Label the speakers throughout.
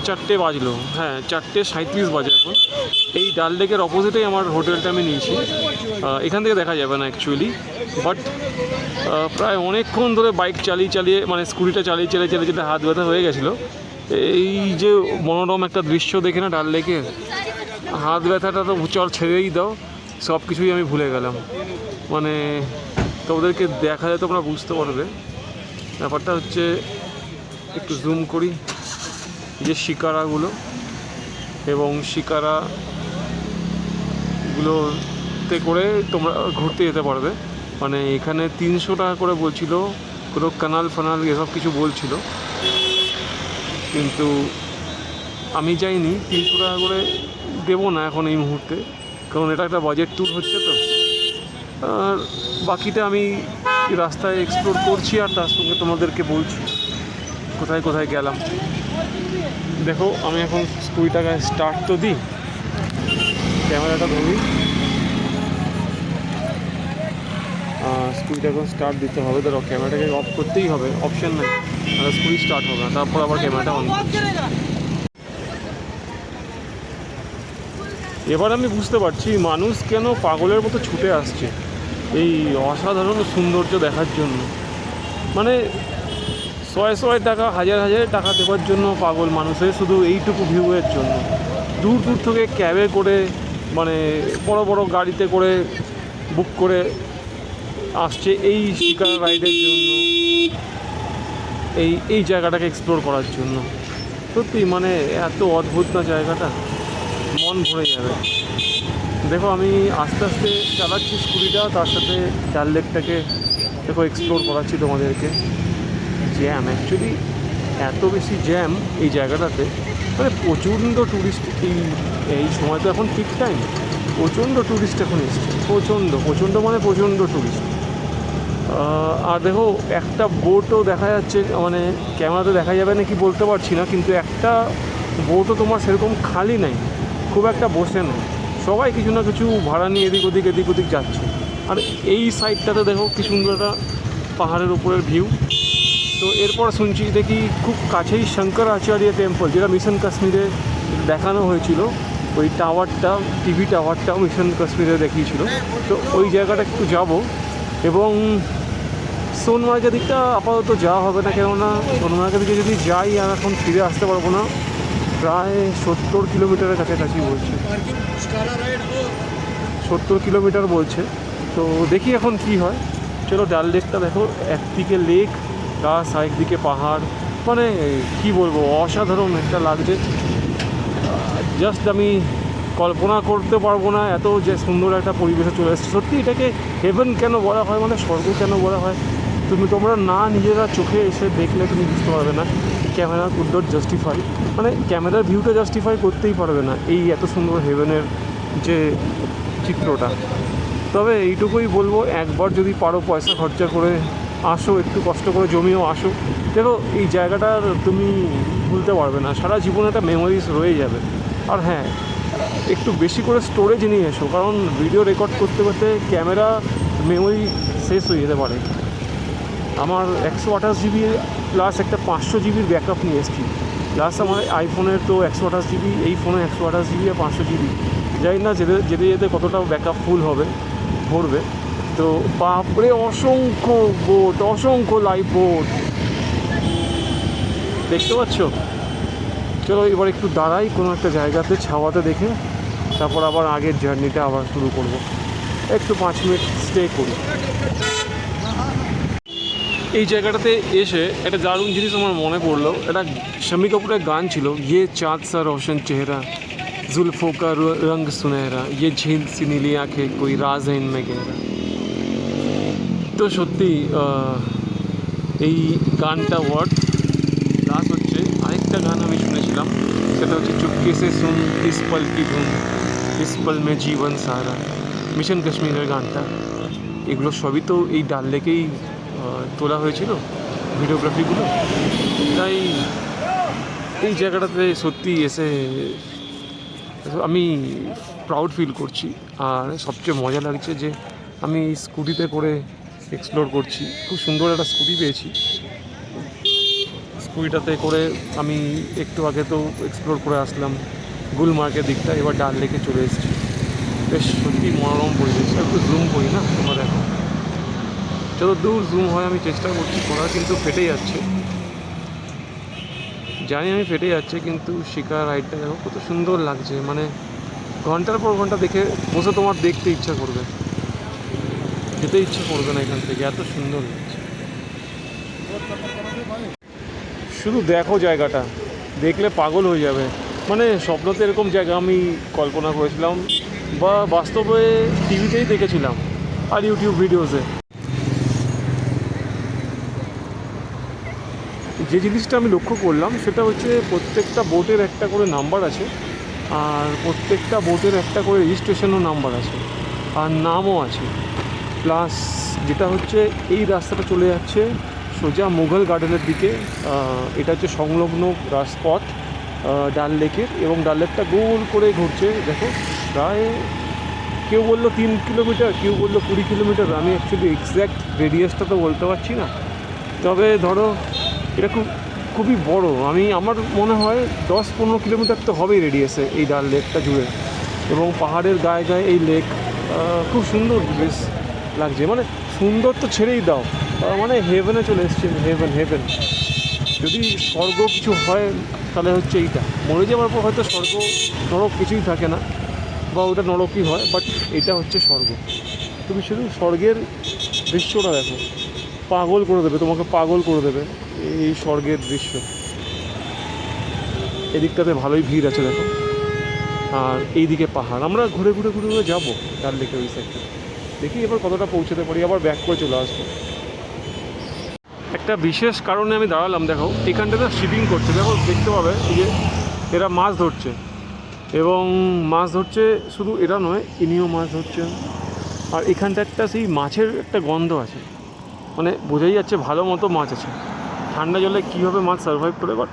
Speaker 1: 4টে বাজলো, হ্যাঁ 4:37 বাজে এখন। এই ডাল লেকের অপোজিটেই আমার হোটেলটা আমি নিয়েছি। এখান থেকে দেখা যাবে না অ্যাকচুয়ালি, বাট প্রায় অনেকক্ষণ ধরে বাইক চালিয়ে চালিয়ে মানে স্কুটিটা চালিয়ে চালিয়ে চালিয়ে চালিয়ে হাত ব্যথা হয়ে গেছিলো। এই যে মনোরম একটা দৃশ্য দেখে না ডাল লেকের, হাত ব্যথাটা তো চল ছেড়েই দাও, সব কিছুই আমি ভুলে গেলাম। মানে তোমাদেরকে দেখালে তোমরা বুঝতে পারবে। ব্যাপারটা হচ্ছে, একটু জুম করি, যে শিকারাগুলো এবং শিকারাগুলোতে করে তোমরা ঘুরতে যেতে পারবে। মানে এখানে 300 টাকা করে বলছিল, কোনো কানাল ফানাল এসব কিছু বলছিল, কিন্তু আমি যাইনি। 300 টাকা করে দেবো না এখন এই মুহূর্তে, কারণ এটা একটা বাজেট ট্যুর হচ্ছে তো। আর বাকিটা আমি রাস্তায় এক্সপ্লোর করছি আর তার সঙ্গে তোমাদেরকে বলছি কোথায় কোথায় গেলাম। দেখো আমি এখন স্কুটিটাকে স্টার্ট তো দিই, ক্যামেরাটা ধরি, স্কুটিটা এখন স্টার্ট দিতে হবে। ধরো ক্যামেরাটাকে অফ করতেই হবে, অপশান নেই, আর স্কুটি স্টার্ট হবে না, তারপর আবার ক্যামেরাটা অন করছি। এবার আমি বুঝতে পারছি মানুষ কেন পাগলের মতো ছুটে আসছে এই অসাধারণ সৌন্দর্য দেখার জন্য। মানে শয়ে শয়ে টাকা, হাজার হাজার টাকা দেওয়ার জন্য পাগল মানুষের, শুধু এইটুকু ভিউয়ের জন্য। দূর দূর থেকে ক্যাবে করে, মানে বড় বড় গাড়িতে করে বুক করে আসছে এই শিকারা রাইডের জন্য, এই জায়গাটাকে এক্সপ্লোর করার জন্য। সত্যি মানে এত অদ্ভুত না জায়গাটা, মন ভরে যাবে। দেখো আমি আস্তে আস্তে চালাচ্ছি স্কুটিটা, তার সাথে ডাল লেকটাকে দেখো এক্সপ্লোর করাচ্ছি তোমাদেরকে। জ্যাম, অ্যাকচুয়ালি এত বেশি জ্যাম এই জায়গাটাতে, মানে প্রচণ্ড ট্যুরিস্ট। এই সময় তো এখন পিক টাইম, প্রচণ্ড ট্যুরিস্ট এখন এসছে, প্রচণ্ড মানে প্রচণ্ড ট্যুরিস্ট। আর দেখো একটা বোটও দেখা যাচ্ছে, মানে ক্যামেরাতে দেখা যাবে না কি বলতে পারছি না, কিন্তু একটা বোটও তোমার সেরকম খালি নাই, খুব একটা বসে নেই, সবাই কিছু না কিছু ভাড়া নিয়ে এদিক ওদিক যাচ্ছে। আর এই সাইডটাতে দেখো কি সুন্দর একটা পাহাড়ের উপরের ভিউ। তো এরপর শুনছি দেখি খুব কাছেই শঙ্করাচার্য টেম্পল, যেটা মিশন কাশ্মীরে দেখানো হয়েছিল, ওই টাওয়ারটা, টিভি টাওয়ারটাও মিশন কাশ্মীরে দেখিয়েছিল। তো ওই জায়গাটা একটু যাব। এবং সোনমার্গের দিকটা আপাতত যাওয়া হবে না, কেননা সোনমার্গের দিকে যদি যাই আর এখন ফিরে আসতে পারবো না। প্রায় 70 কিলোমিটারের কাছাকাছি বলছে, 70 কিলোমিটার বলছে। তো দেখি এখন কি হয়। চলো, ডাল লেকটা দেখো, একদিকে লেক, গাছ, একদিকে পাহাড়, মানে কি বলবো, অসাধারণ একটা লাগছে। জাস্ট আমি কল্পনা করতে পারবো না এত যে সুন্দর একটা পরিবেশে চলে এসেছে। সত্যি এটাকে হেভেন কেন বলা হয়, মানে স্বর্গ কেন বলা হয়, তোমরা না নিজেরা চোখে এসে দেখলে তুমি বুঝতে পারবে না। ক্যামেরা কুড নট জাস্টিফাই, মানে ক্যামেরার ভিউটা জাস্টিফাই করতেই পারবে না এই এত সুন্দর হেভেনের যে চিত্রটা। তবে এইটুকুই বলবো, একবার যদি পারো পয়সা খরচা করে আসো, একটু কষ্ট করে জমিয়েও আসো, দেখো এই জায়গাটার তুমি ভুলতে পারবে না, সারা জীবনে একটা মেমোরিজ রয়ে যাবে। আর হ্যাঁ, একটু বেশি করে স্টোরেজ নিয়ে এসো, কারণ ভিডিও রেকর্ড করতে করতে ক্যামেরা মেমোরি শেষ হয়ে যেতে পারে। আমার 128 জিবি প্লাস একটা 500 জিবির ব্যাকআপ নিয়ে এসেছি। প্লাস আমার আইফোনের তো 128 জিবি, এই ফোনে 128 জিবি আর 500 জিবি, জানি না যেতে যেতে যেতে কতটা ব্যাকআপ ফুল হবে, ভরবে। তো বাপরে, অসংখ্য বোট, অসংখ্য লাইভ বোট দেখতে পাচ্ছ। চলো এবার একটু দাঁড়াই কোনো একটা জায়গাতে ছাওয়াতে দেখে, তারপর আবার আগের জার্নিটা আবার শুরু করব। একটু 5 মিনিট স্টে করি এই জায়গাটাতে এসে। একটা দারুণ জিনিস আমার মনে পড়লো, এটা শম্মি কাপুরের গান ছিল, ইয়ে চাঁদ সা রোশন চেহারা, जुल्फों का रंग सुनहरा, ये झील सी नीली आँखें, कोई राज है इनमें गहरा। তো সত্যি এই গানটা ওয়ার্ড প্লাস হচ্ছে আরেকটা গান আমি শুনেছিলাম, সেটা হচ্ছে চুপকে সে সুন ইস পল কি ধুন, ইস পল মে জীবন সারা, মিশন কাশ্মীরের গানটা। এগুলো সবই তো এই ডাল লেকেই তোলা হয়েছিল ভিডিওগ্রাফিগুলো। তাই এই জায়গাটাতে সত্যি এসে আমি প্রাউড ফিল করছি। আর সবচেয়ে মজা লাগছে যে আমি স্কুটিতে করে এক্সপ্লোর করছি, খুব সুন্দর একটা স্কুটি পেয়েছি। স্কুটিটাতে করে আমি একটু আগে তো এক্সপ্লোর করে আসলাম গুলমার্গের দিকটা, এবার ডাল লেকে চলে এসেছি। বেশ সত্যি মনোরম পরিবেশ। একটু জুম করি না তোমরা দেখো, যত দূর জুম হয় আমি চেষ্টা করছি করার, কিন্তু ফেটে যাচ্ছে, জানি আমি ফেটে যাচ্ছে, কিন্তু শিকার রাইডটা দেখো কত সুন্দর লাগছে, মানে ঘন্টার পর ঘন্টা দেখে বসে তোমার দেখতে ইচ্ছা করবে, যেতে ইচ্ছা করবে না এখান থেকে, এত সুন্দর লাগছে। শুধু দেখো জায়গাটা, দেখলে পাগল হয়ে যাবে। মানে স্বপ্নতে এরকম জায়গা আমি কল্পনা করেছিলাম বা বাস্তবে টিভিতেই দেখেছিলাম আর ইউটিউব ভিডিওসে। যে জিনিসটা আমি লক্ষ্য করলাম সেটা হচ্ছে প্রত্যেকটা বোটের একটা করে নাম্বার আছে, আর প্রত্যেকটা বোটের একটা করে রেজিস্ট্রেশনও নাম্বার আছে, আর নামও আছে। প্লাস যেটা হচ্ছে এই রাস্তাটা চলে যাচ্ছে সোজা মুঘল গার্ডেনের দিকে। এটা হচ্ছে সংলগ্ন পথ ডাল লেকের, এবং ডাল লেকটা গোল করে ঘুরছে দেখো। প্রায় কেউ বললো 3 কিলোমিটার, কেউ বললো 20 কিলোমিটার, আমি অ্যাকচুয়ালি এক্স্যাক্ট রেডিয়াসটা তো বলতে পারছি না। তবে ধরো এটা খুবই বড়, আমার মনে হয় 10-15 কিলোমিটার তো হবেই রেডিয়াসে এই ডাল লেকটা জুড়ে, এবং পাহাড়ের গায়ে গায়ে এই লেক। খুব সুন্দর বেশ লাগছে, মানে সুন্দর তো ছেড়েই দাও, মানে হেভেনে চলে এসছে, হেভেন হেভেন। যদি স্বর্গ কিছু হয় তাহলে হচ্ছে এইটা, মরে যাওয়ার পর হয়তো স্বর্গ নরক কিছুই থাকে না, বা ওটা নরকই হয়, বাট এটা হচ্ছে স্বর্গ। তুমি শুধু স্বর্গের দৃশ্যটা দেখো, পাগল করে দেবে, তোমাকে পাগল করে দেবে এই স্বর্গের দৃশ্য। এদিকটাতে ভালোই ভিড় আছে দেখো, আর এইদিকে পাহাড়। আমরা ঘুরে ঘুরে ঘুরে ঘুরে যাবো ডাল লেকে ওই সাইডটা, দেখি এবার কতটা পৌঁছতে পারি, আবার ব্যাক করে চলে আসবো। একটা বিশেষ কারণে আমি দাঁড়ালাম, দেখো এখানটাতে শিপিং করছে, দেখো দেখতে পাবে এই যে এরা মাছ ধরছে, এবং মাছ ধরছে শুধু এরা নয়, ইনিও মাছ ধরছেন। আর এখানটা একটা সেই মাছের একটা গন্ধ আছে, মানে বোঝাই যাচ্ছে ভালো মতো মাছ আছে। ঠান্ডা জলে কীভাবে মাছ সার্ভাইভ করে, বাট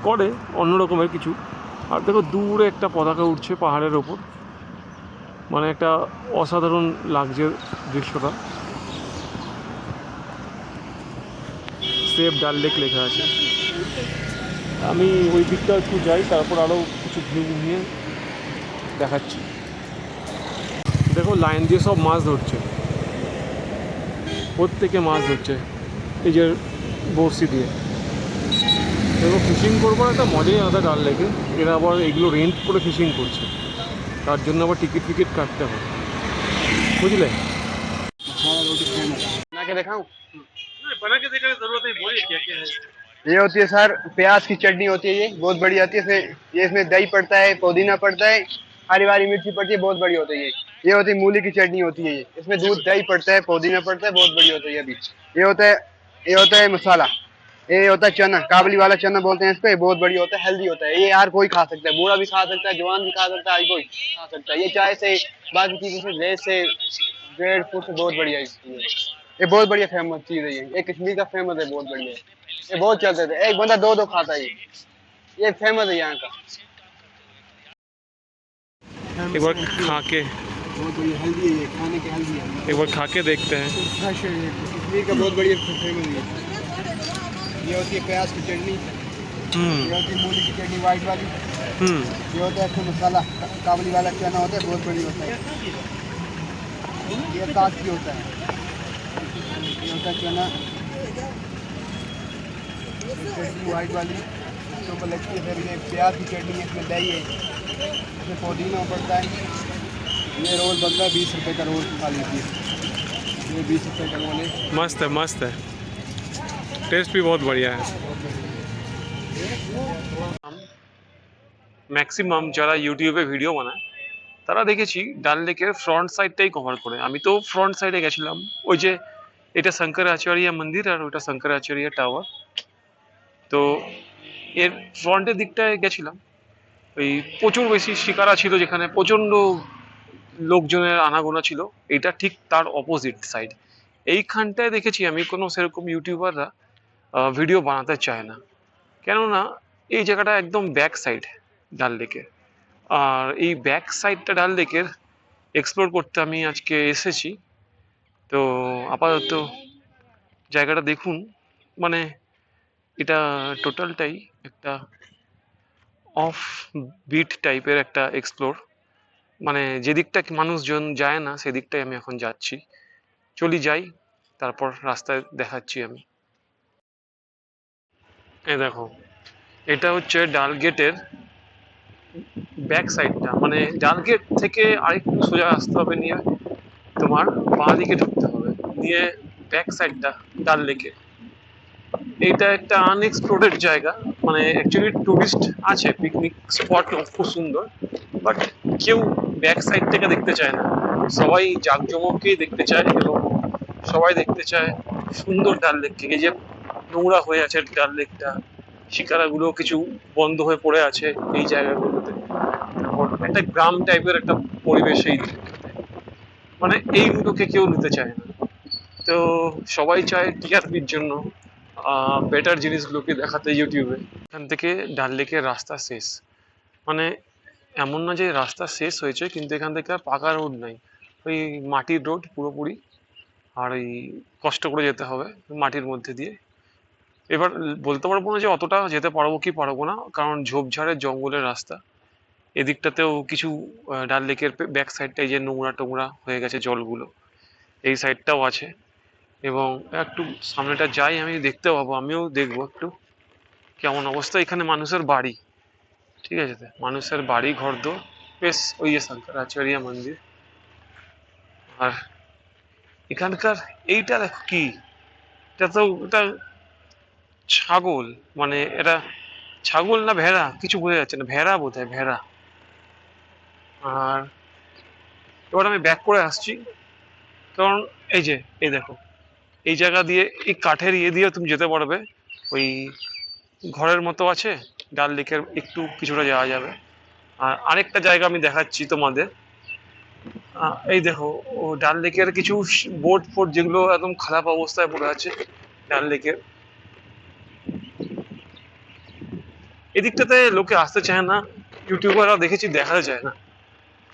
Speaker 1: করে অন্য রকমের কিছু। আর দেখো দূরে একটা পতাকা উঠছে পাহাড়ের ওপর, মানে একটা অসাধারণ লাগছে দৃশ্যটা। সেফ ডাল লেক লেখা আছে। আমি ওই দিকটা একটু যাই, তারপর আরও কিছু ভিউ নিয়ে দেখাচ্ছি। দেখো লাইন দিয়ে সব মাছ ধরছে, প্রত্যেকে মাছ ধরছে এই যে বড়শি দিয়ে। দেখো ফিশিং করবো একটা মজাই আলাদা ডাল লেকে। এরা আবার এগুলো রেন্ট করে ফিশিং করছে, তার জন্য আবার টিকিট ফিকিট কাটতে হয়, বুঝলে।
Speaker 2: बना के दिखाऊं?
Speaker 1: बना के देखने की जरूरत नहीं, बोलिए क्या क्या है।
Speaker 2: ये होती है सर प्याज की चटनी होती है, ये बहुत बड़ी आती है। ये इसमें दही पड़ता है, पुदीना पड़ता है, हरी वाली मिर्ची पड़ती है, बहुत बड़ी होती है। ये होती है मूली की चटनी होती है, ये इसमें दूध दही पड़ता है, पुदीना पड़ता है, बहुत बड़ी होती है। अभी ये होता है मसाला। ये होता है चना, काबली वाला चना बोलते हैं इसको। ये बहुत बड़ी होता है, हेल्दी होता है, ये हर कोई खा सकता है, बूढ़ा भी खा सकता है, जवान भी खा सकता है, हर कोई खा सकता है। ये चाय से, बाकी चीजों से, लेस से, ब्रेड फूड से बहुत बढ़िया है। ये बहुत बढ़िया फेमस चीज है, ये कश्मीर का फेमस है, बहुत बढ़िया। ये बहुत चलते थे, एक बंदा दो दो खाता है, ये फेमस है यहाँ का।
Speaker 1: एक बार खा के,
Speaker 2: बहुत बढ़िया हेल्दी है, ये खाने के हेल्दी है,
Speaker 1: एक बार खा के देखते हैं।
Speaker 2: फ्रेश है, ये कश्मीर का बहुत बढ़िया फेमस है। ये होती है प्याज की चटनी, ये होती है मूली की चटनी वाइट वाली, ये होता है मसाला काबली वाला चना होता है, बहुत बढ़िया होता है। ये साग की होता है, ये होता है चना, चटनी वाइट वाली इसके ऊपर लगती है। फिर ये प्याज की चटनी, इसमें दही है, इसमें पुदीना पड़ता है। ये रोल बनता है 20 रुपये का रोल, खाली पीस, ये 20 रुपये का रोल है।
Speaker 1: मस्त है, मस्त है, टेस्ट भी बहुत बढ़िया है। ম্যাক্সিমাম যারা ইউটিউবে ভিডিও বানায় তারা দেখেছি ডাল লেকের ফ্রন্ট সাইডটাই কভার করে। আমি তো ফ্রন্ট সাইডে গেছিলাম, ওই যে এটা শঙ্করাচার্য মন্দির আর ওটা শঙ্করাচার্য টাওয়ার, তো এর ফ্রন্টের দিকটায় গেছিলাম। ওই প্রচুর বেশি শিকারা ছিল, যেখানে প্রচণ্ড লোকজনের আনাগোনা ছিল। এটা ঠিক তার অপোজিট সাইড। এইখানটায় দেখেছি আমি কোনো সেরকম ইউটিউবাররা ভিডিও বানাতে চায় না, কেননা এই জায়গাটা একদম ব্যাক সাইড ডাল লেকের। আর এই ব্যাক সাইডটা ডাল লেকের এক্সপ্লোর করতে আমি আজকে এসেছি। তো আপাতত জায়গাটা দেখুন, মানে এটা টোটালটাই একটা অফ বিট টাইপের একটা এক্সপ্লোর, মানে যেদিকটা মানুষজন যায় না সেদিকটাই আমি এখন যাচ্ছি। চলি যাই, তারপর রাস্তায় দেখাচ্ছি আমি। এই দেখো, এটা হচ্ছে ডাল গেটের ব্যাক সাইডটা, মানে ডাল গেট থেকে আরেকটু সোজা আসতে হবে, নিয়ে তোমার বাঁ দিকে ঢুকতে হবে, নিয়ে ব্যাক সাইডটা ডাল লেকে। এইটা একটা আনএক্সপ্লোরেড জায়গা, মানে অ্যাকচুয়ালি টুরিস্ট আছে, পিকনিক স্পট খুব সুন্দর, বাট কেউ ব্যাক সাইড থেকে দেখতে চায় না। সবাই জাঁকজমককেই দেখতে চায়, এবং সবাই দেখতে চায় সুন্দর ডাল লেককে। এই যে নোংরা হয়ে আছে ডাল লেকটা, শিকারাগুলো কিছু বন্ধ হয়ে পড়ে আছে এই জায়গাগুলোতে, তারপর একটা গ্রাম টাইপের একটা পরিবেশ এই, মানে এইগুলোকে কেউ নিতে চায় না। তো সবাই চায় টিআরপির জন্য বেটার জিনিসগুলোকে দেখাতে ইউটিউবে। এখান থেকে ডাল লেকের রাস্তা শেষ, মানে এমন না যে রাস্তা শেষ হয়েছে, কিন্তু এখান থেকে আর পাকা রোড নাই, ওই মাটির রোড পুরোপুরি। আর এই কষ্ট করে যেতে হবে মাটির মধ্যে দিয়ে। এবার বলতে পারবো না যে অতটা যেতে পারবো কি পারবো না, কারণ ঝোপঝাড়ের জঙ্গলের রাস্তা। এদিকটাতেও কিছু ডাল লেকের ব্যাক সাইডটাই যে নোংরা টোংরা হয়ে গেছে জলগুলো, এই সাইডটাও আছে। এবং একটু সামনেটা যাই, আমি দেখতে পাবো, আমিও দেখবো একটু কেমন অবস্থা। এখানে মানুষের বাড়ি, ঠিক আছে, মানুষের বাড়ি ঘর দো বেশ, ওই যে শঙ্করাচার্য মন্দির। আর এখানকার এইটা দেখো কি, এটা ছাগল, মানে এটা ছাগল না ভেড়া কিছু বোঝা যাচ্ছে না, ভেড়া বোধহয়, ভেড়া। আর এবার আমি ব্যাক করে আসছি, কারণ এই যে, এই দেখো, এই জায়গা দিয়ে, এই কাঠের ইয়ে দিয়ে তুমি যেতে পারবে, ওই ঘরের মতো আছে, ডাল লেকের একটু কিছুটা যাওয়া যাবে। আর আরেকটা জায়গা আমি দেখাচ্ছি তোমাদের। এই দেখো, ও ডাল লেকের কিছু বোট ফোট যেগুলো একদম খারাপ অবস্থায় পড়ে আছে ডাল লেকের, এদিকটাতে লোকে আসতে চায় না, ইউটিউবাররা দেখেছি দেখাতে চায় না,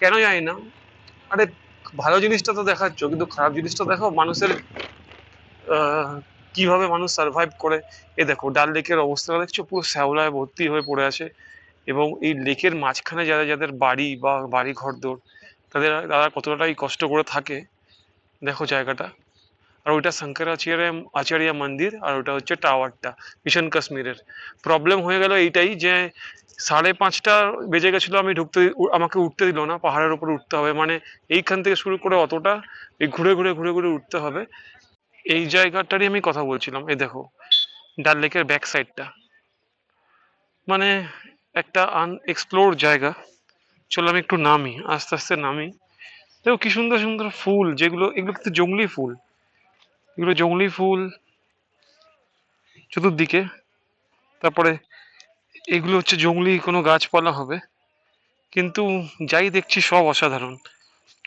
Speaker 1: কেন জানি না। আরে ভালো জিনিসটা তো দেখাচ্ছ, কিন্তু খারাপ জিনিসটা দেখো, মানুষের আহ, কিভাবে মানুষ সার্ভাইভ করে। এ দেখো ডাল লেকের অবস্থা দেখছো, পুরো শ্যাওলায় ভর্তি হয়ে পড়ে আছে। এবং এই লেকের মাঝখানে যারা, যাদের বাড়ি বা বাড়ি ঘর দোর, তারা কতটাই কষ্ট করে থাকে, দেখো জায়গাটা। আর ওইটা আচার্য মন্দির, আর ওটা হচ্ছে টাওয়ারটা মিশন কাশ্মীরের। প্রবলেম হয়ে গেল এইটাই যে 5:30 বেজে গেছিলো, আমি আমাকে উঠতে দিল না, পাহাড়ের উপর উঠতে হবে, মানে এইখান থেকে শুরু করে অতটা এই ঘুরে ঘুরে ঘুরে ঘুরে উঠতে হবে। এই জায়গাটারই আমি কথা বলছিলাম। এই দেখো ডাল লেকের ব্যাক সাইডটা, মানে একটা আনএক্সপ্লোর জায়গা। চলো আমি একটু নামি, আস্তে আস্তে নামি। দেখো কি সুন্দর সুন্দর ফুল, যেগুলো, এগুলো কিন্তু জংলি ফুল, এগুলো জংলি ফুল চতুর্দিকে। তারপরে এগুলো হচ্ছে জংলি কোনো গাছপালা হবে, কিন্তু যাই দেখছি সব অসাধারণ,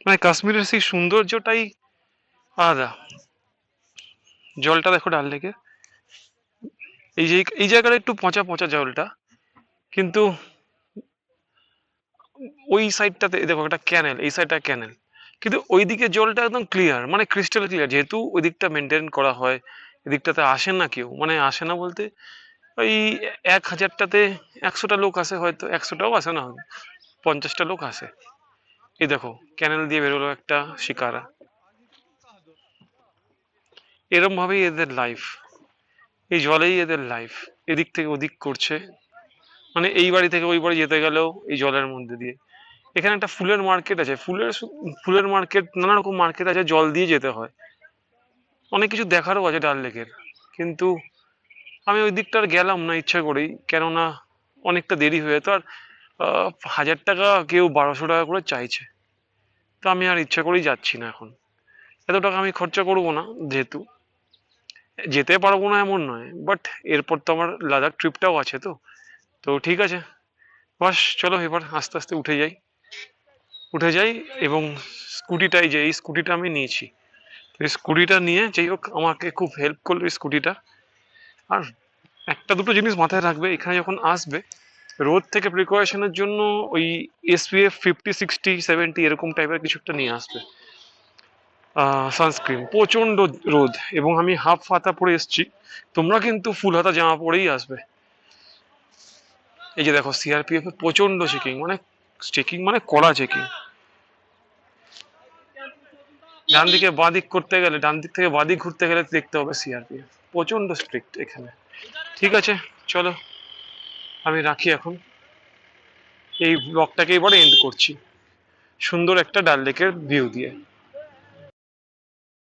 Speaker 1: মানে কাশ্মীরের সেই সৌন্দর্যটাই আলাদা। জলটা দেখো ডাল লেকে, এই যে এই জায়গাটা একটু পচা পচা জলটা, কিন্তু ওই সাইডটাতে দেখো একটা ক্যানেল, এই সাইডটা ক্যানেল, কিন্তু ওইদিকে জলটা একদম ক্লিয়ার, মানে ক্রিস্টাল ক্লিয়ার, যেহেতু ওই দিকটা মেনটেন করা হয়। এদিকটাতে আসে না কেউ, মানে আসে না বলতে ওই 1000টাতে 100টা লোক আসে, হয়তো 100টাও আসে না, হয়তো 50টা লোক আসে। এই দেখো ক্যানেল দিয়ে বেরোলো একটা শিকারা, এরম ভাবেই এদের লাইফ, এই জলেই এদের লাইফ, এদিক থেকে ওদিক করছে, মানে এই বাড়ি থেকে ওই বাড়ি যেতে গেলেও এই জলের মধ্যে দিয়ে। এখানে একটা ফুলের মার্কেট আছে, ফুলের মার্কেট, নানা রকম মার্কেট আছে, জল দিয়ে যেতে হয়। অনেক কিছু দেখারও আছে ডাল লেকের, কিন্তু আমি ওই দিকটা আর গেলাম না ইচ্ছা করেই, কেননা অনেকটা দেরি হয়ে যেত। আর 1000 টাকা কেউ 1200 টাকা করে চাইছে, তো আমি আর ইচ্ছা করেই যাচ্ছি না এখন। এত টাকা আমি খরচা করবো না, যেহেতু যেতে পারবো না এমন নয়, বাট এরপর তো আমার লাদাখ ট্রিপটাও আছে। তো তো ঠিক আছে, বাস চলো এবার আস্তে আস্তে উঠে যাই, উঠে যাই। এবং স্কুটিটাই, যে এই স্কুটিটা আমি নিয়েছি, এই স্কুটিটা নিয়ে যাই হোক, আমাকে খুব হেল্প করলো এই স্কুটিটা। আর একটা দুটো জিনিস মাথায় রাখবে এখানে যখন আসবে, রোদ থেকে প্রিকশনের জন্য ওই SPF 50, 60, 70 এরকম টাইপের কিছু একটা নিয়ে আসবে। সানস্ক্রিন, প্রচন্ড রোদ, এবং আমি হাফ হাতা পরে এসেছি। তোমরা কিন্তু ফুল হাতা জামা পরেই আসবে। এই যে দেখো সিআরপিএফ এর প্রচন্ড চেকিং, মানে কড়া চেকিং। ডান দিকে বাঁ দিক করতে গেলে, ডান দিক থেকে বাঁ দিক ঘুরতে গেলে দেখতে হবে সিআরপিএফ, প্রচন্ড স্ট্রিক্ট এখানে। ঠিক আছে, চলো আমি রাখি এখন, এই ব্লগটাকে এবারে এন্ড করছি সুন্দর একটা ডাল লেকের ভিউ দিয়ে।